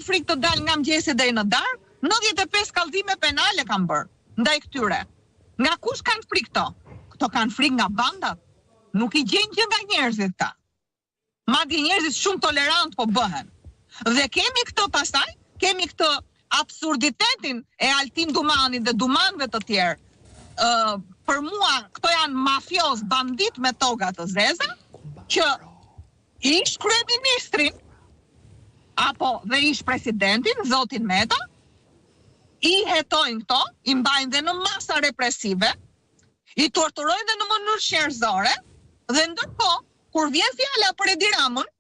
kanë frikë të dalë nga mëngjesi deri në darkë, 95 kallëzime penale kanë bërë ndaj këtyre. Nga kush kanë frikë këto? Këto kanë frikë nga bandat. Nuk i gjejnë gjë nga njerëzit ta. Madje njerëzit shumë tolerant po bëhen. Dhe kemi këtë pastaj, kemi këtë absurditetin e Altin Dumanit dhe dumanëve të tjerë. Për mua këto janë mafios, bandit me toga të zeza, që ish kryeministrin apo dhe ish presidentin, zotin Meta, i hetojnë këto, i mbajnë dhe në masa represive, i torturojnë dhe në mënyrë sherëzore, dhe ndërkohë, kur vjen fjala për Edi Ramën,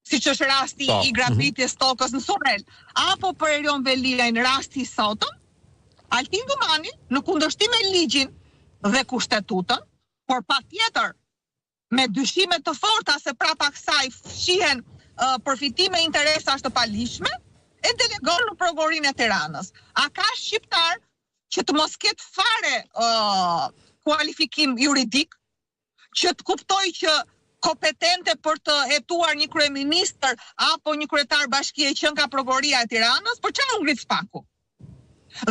siç është rasti i grabitjes tokës në Surrel, apo për Erion Veliaj në rasti i sotëm, Altin Dumani, në kundërshtim me ligjin dhe kushtetutën, por patjetër me dyshime të forta se prapa kësaj fshihen përfitime interesash të palishme, e delegon në Prokurorinë e Tiranës. A ka shqiptar që të mos ketë fare kualifikim juridik, që të kuptoj që kompetente për të hetuar një kryeministër apo një kryetar bashkie që nga Prokuroria e Tiranës, për çfarë u ngrit spaku?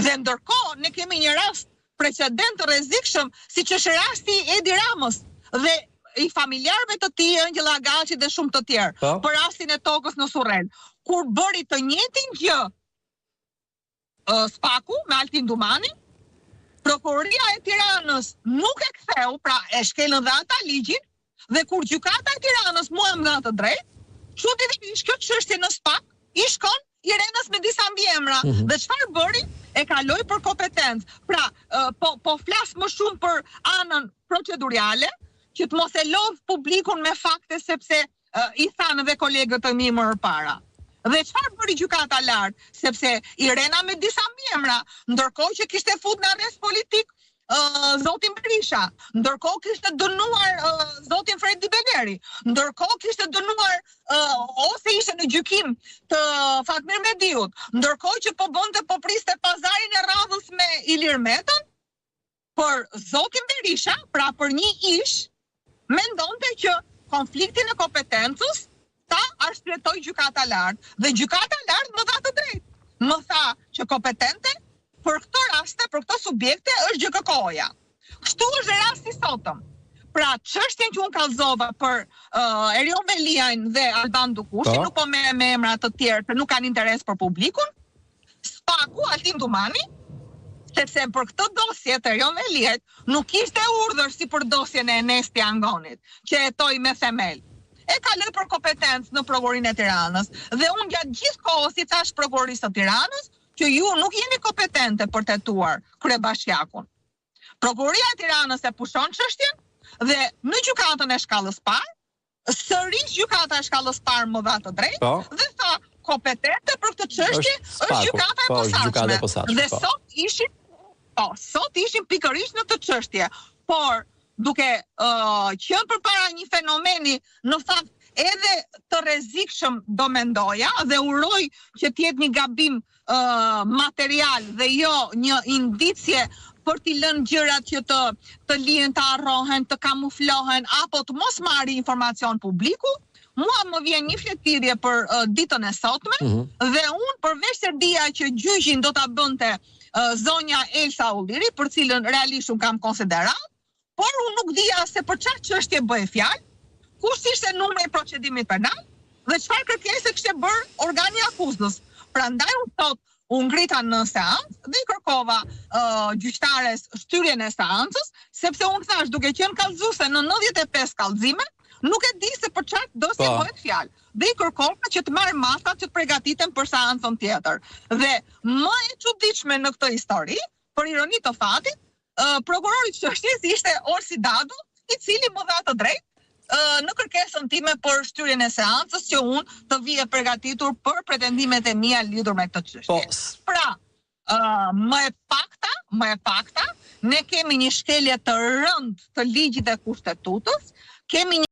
Dhe ndërkohë ne kemi një rast precedent të rrezikshëm, siç është rasti i Edi Ramës dhe i familjarëve të tij, Ëngjëll Agaçi dhe shumë të tjerë, për rastin e tokës në Surrel, kur bëri të njëjtin gjë spaku me Altin Dumani, Prokuroria e Tiranës nuk e ktheu, pra e shkelën dhe ata ligjin, dhe kur gjykata e Tiranës mua më dha të drejtë, çuditërisht kjo çështje në spak i shkon Irenës me disa mbiemra. Dhe çfarë bëri? E kaloi për kompetencë. Pra, po flas më shumë për anën procedurale, që të mos e lodh publikun me fakte sepse i thanë dhe kolegët të mi më përpara. Dhe çfarë bëri gjykata lart? Sepse Irena me disa mbiemra, ndërkohë që kishte fut në arrest politik zotin Berisha, ndërkohë kishte dënuar zotin Fredi Beleri, ndërkohë kishte dënuar ose ishte në gjykim të Fatmir Mediut, ndërkohë që po bënte po priste pazarin e radhës me Ilir Metën, për zotin Berisha, pra për një ish, mendonte që konfliktin e kompetencës ta arsyetoi gjykata lart, dhe gjykata lart më dha të drejtë. Më tha që kompetente për këto raste, për këto subjekte është GKK-ja. Kështu është rasti sotëm. Pra, çështjen që unë kallëzova për Erion Veliajn dhe Alban Dukushin, nuk po me emra të tjerë, që nuk kanë interes për publikun, spaku Altin Dumani, sepse për këtë dosje të Erion Veliajt nuk ishte urdhër si për dosjen e Enesti Angonit, që hetoi me themel. E kaloi për kompetencë në Prokurorinë e Tiranës, dhe unë gjatë gjithë kohës i thash Prokurorisë së Tiranës, që ju nuk jeni kompetente për të hetuar kryebashkiakun. Prokuroria e Tiranës e pushon çështjen dhe në gjykatën e shkallës parë, sërish gjykata e shkallës parë më dha të drejtë dhe tha kompetente për këtë çështje është gjykata e posaçme. Dhe sot ishin pikërisht në këtë çështje, por duke qenë përpara një fenomeni në fakt edhe të rrezikshëm do mendoja dhe uroj që të jetë një gabim material dhe jo një indicje për t'i lënë gjërat që të lihen, të harrohen, të kamuflohen apo të mos marrë informacion publiku. Mua më vjen një fletëtirje për ditën e sotme dhe unë përveç se dija që gjyqin do ta bënte zonja Elsa Ulliri, për cilën realisht unë kam konsiderat, por unë nuk dija se për çfarë çështje bëhej fjalë, kush ishte numri i procedimit penal dhe çfarë kërkesë kishte bërë organi akuzës. Prandaj unë thot, unë ngrita në seancë dhe i kërkova gjyqtares shtyrjen e seancës, sepse unë thash duke qenë kallëzuese në 95 kallëzime, nuk e di se për çfarë dosje bëhet fjalë. Dhe i kërkova që të marrë masat që të përgatiten për seancën tjetër. Dhe më e çuditshme në këtë histori, për ironi të fatit, prokurori i çështjes ishte Orsi Dadu, i cili më dha të drejtë në kërkesën time për shtyrjen e seancës që unë të vije përgatitur për pretendimet e mia lidhur me këtë çështje. Pra, më e pakta, ne kemi një shkelje të rëndë të ligjit dhe kushtetutës, kemi